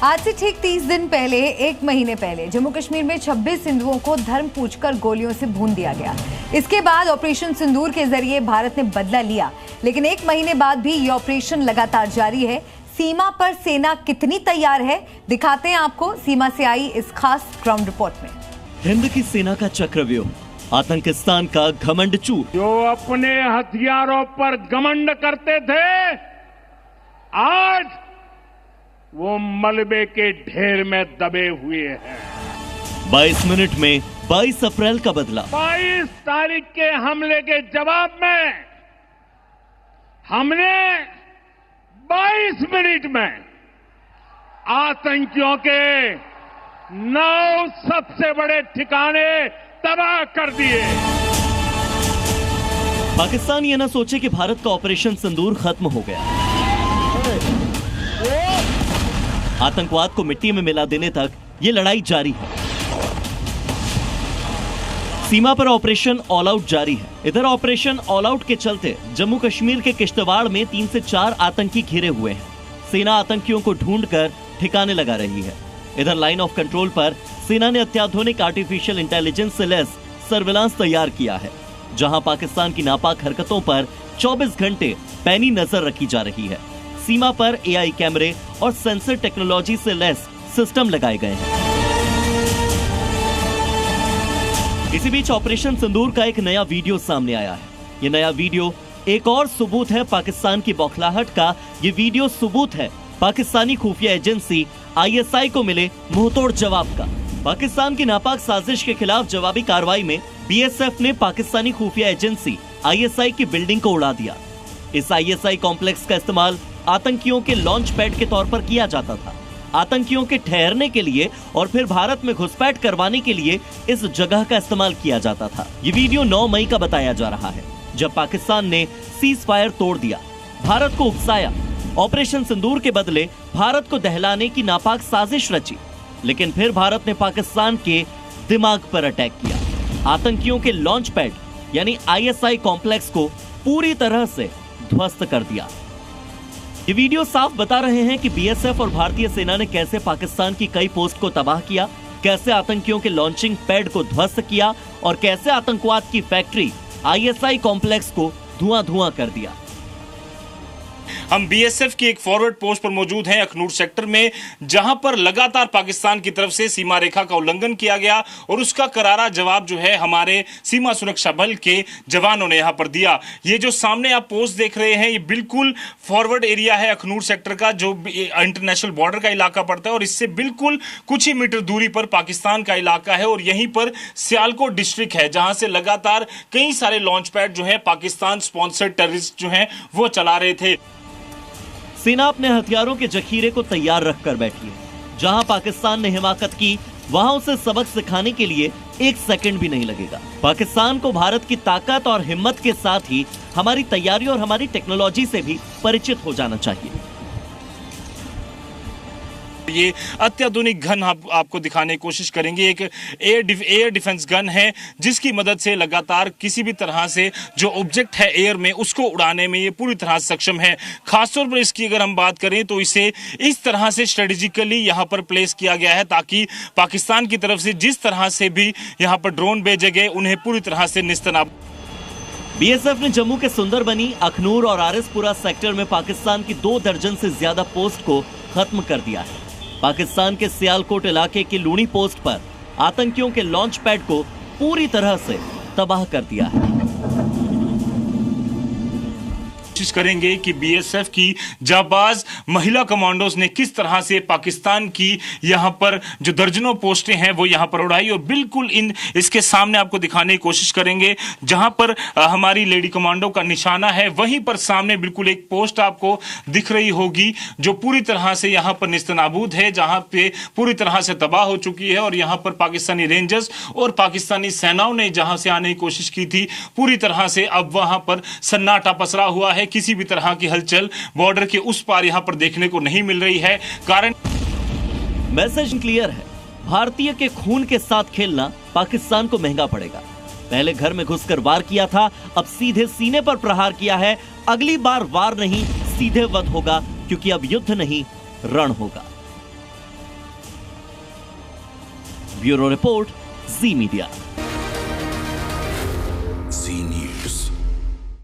आज से ठीक 30 दिन पहले, एक महीने पहले जम्मू कश्मीर में 26 हिंदुओं को धर्म पूछकर गोलियों से भून दिया गया। इसके बाद ऑपरेशन सिंदूर के जरिए भारत ने बदला लिया, लेकिन एक महीने बाद भी ये ऑपरेशन लगातार जारी है। सीमा पर सेना कितनी तैयार है, दिखाते हैं आपको सीमा से आई इस खास ग्राउंड रिपोर्ट में। हिंद की सेना का चक्रव्यूह, आतंकिस्तान का घमंड चूर। जो अपने हथियारों पर घमंड करते थे, आज वो मलबे के ढेर में दबे हुए हैं। 22 मिनट में 22 अप्रैल का बदला। 22 तारीख के हमले के जवाब में हमने 22 मिनट में आतंकियों के 9 सबसे बड़े ठिकाने तबाह कर दिए। पाकिस्तान ये ना सोचे कि भारत का ऑपरेशन सिंदूर खत्म हो गया। आतंकवाद को मिट्टी में मिला देने तक ये लड़ाई जारी है। सीमा पर ऑपरेशन ऑल आउट जारी है। इधर ऑपरेशन ऑल आउट के चलते जम्मू कश्मीर के किश्तवाड़ में 3 से 4 आतंकी घिरे हुए हैं। सेना आतंकियों को ढूंढकर ठिकाने लगा रही है। इधर लाइन ऑफ कंट्रोल पर सेना ने अत्याधुनिक आर्टिफिशियल इंटेलिजेंस से लैस सर्विलांस तैयार किया है, जहां पाकिस्तान की नापाक हरकतों पर 24 घंटे पैनी नजर रखी जा रही है। सीमा पर एआई कैमरे और सेंसर टेक्नोलॉजी से लैस सिस्टम लगाए गए हैं। इसी बीच ऑपरेशन सिंदूर का एक नया वीडियो सामने आया है। ये नया वीडियो एक और सबूत है पाकिस्तान की बौखलाहट का। ये वीडियो सबूत है पाकिस्तानी खुफिया एजेंसी आईएसआई को मिले मुंहतोड़ जवाब का। पाकिस्तान की नापाक साजिश के खिलाफ जवाबी कार्रवाई में बीएसएफ ने पाकिस्तानी खुफिया एजेंसी आईएसआई की बिल्डिंग को उड़ा दिया। इस आईएसआई कॉम्प्लेक्स का इस्तेमाल आतंकियों के लॉन्च पैड के तौर पर किया जाता था। आतंकियों के ठहरने के लिए और फिर भारत में घुसपैठ करवाने के लिए इस जगह का इस्तेमाल किया जाता था। ये वीडियो 9 मई का बताया जा रहा है, जब पाकिस्तान ने सीज फायर तोड़ दिया, भारत को उकसाया, ऑपरेशन सिंदूर के बदले भारत को दहलाने की नापाक साजिश रची। लेकिन फिर भारत ने पाकिस्तान के दिमाग पर अटैक किया। आतंकियों के लॉन्च पैड यानी आईएसआई कॉम्प्लेक्स को पूरी तरह से ध्वस्त कर दिया। ये वीडियो साफ बता रहे हैं कि बीएसएफ और भारतीय सेना ने कैसे पाकिस्तान की कई पोस्ट को तबाह किया, कैसे आतंकियों के लॉन्चिंग पैड को ध्वस्त किया और कैसे आतंकवाद की फैक्ट्री आईएसआई कॉम्प्लेक्स को धुआं कर दिया। हम बीएसएफ की एक फॉरवर्ड पोस्ट पर मौजूद हैं अखनूर सेक्टर में, जहां पर लगातार पाकिस्तान की तरफ से सीमा रेखा का उल्लंघन किया गया और उसका करारा जवाब जो है हमारे सीमा सुरक्षा बल के जवानों ने यहां पर दिया। ये जो सामने आप पोस्ट देख रहे हैं, ये बिल्कुल फॉरवर्ड एरिया है अखनूर सेक्टर का, जो इंटरनेशनल बॉर्डर का इलाका पड़ता है और इससे बिल्कुल कुछ ही मीटर दूरी पर पाकिस्तान का इलाका है और यहीं पर सियालकोट डिस्ट्रिक्ट है, जहां से लगातार कई सारे लॉन्च पैड जो है पाकिस्तान स्पॉन्सर्ड टेररिस्ट जो है वो चला रहे थे। सेना अपने हथियारों के जखीरे को तैयार रखकर बैठी है। जहां पाकिस्तान ने हिमाकत की, वहां उसे सबक सिखाने के लिए 1 सेकंड भी नहीं लगेगा। पाकिस्तान को भारत की ताकत और हिम्मत के साथ ही हमारी तैयारी और हमारी टेक्नोलॉजी से भी परिचित हो जाना चाहिए। ये अत्याधुनिक गन आपको दिखाने की कोशिश करेंगे। एक एयर डिफेंस गन है, जिसकी मदद से लगातार किसी भी तरह से जो ऑब्जेक्ट है एयर में उसको उड़ाने में ये पूरी तरह से सक्षम है। खासतौर पर इसकी अगर हम बात करें तो इसे इस तरह से स्ट्रेटेजिकली यहाँ पर प्लेस किया गया है, ताकि पाकिस्तान की तरफ से जिस तरह से भी यहाँ पर ड्रोन भेजे गए उन्हें पूरी तरह से निस्तनाब। बीएसएफ ने जम्मू के सुंदरबनी, अखनूर और आरएसपुरा सेक्टर में पाकिस्तान की 2 दर्जन से ज्यादा पोस्ट को खत्म कर दिया है। पाकिस्तान के सियालकोट इलाके की लूणी पोस्ट पर आतंकियों के लॉन्च पैड को पूरी तरह से तबाह कर दिया है। कोशिश करेंगे कि बीएसएफ की जाबाज महिला कमांडोज ने किस तरह से पाकिस्तान की यहां पर जो दर्जनों पोस्टें हैं वो यहां पर उड़ाई और बिल्कुल इसके सामने आपको दिखाने की कोशिश करेंगे। जहां पर हमारी लेडी कमांडो का निशाना है, वहीं पर सामने बिल्कुल एक पोस्ट आपको दिख रही होगी जो पूरी तरह से यहां पर निस्तनाबूद है, जहां पे पूरी तरह से तबाह हो चुकी है। और यहां पर पाकिस्तानी रेंजर्स और पाकिस्तानी सेनाओं ने जहां से आने की कोशिश की थी, पूरी तरह से अब वहां पर सन्नाटा पसरा हुआ है। किसी भी तरह की हलचल बॉर्डर के उस पार यहां पर देखने को नहीं मिल रही है। कारण मैसेज क्लियर है, भारतीय के खून के साथ खेलना पाकिस्तान को महंगा पड़ेगा। पहले घर में घुसकर वार किया था, अब सीधे सीने पर प्रहार किया है। अगली बार वार नहीं, सीधे वध होगा, क्योंकि अब युद्ध नहीं रण होगा। ब्यूरो रिपोर्ट, जी मीडिया।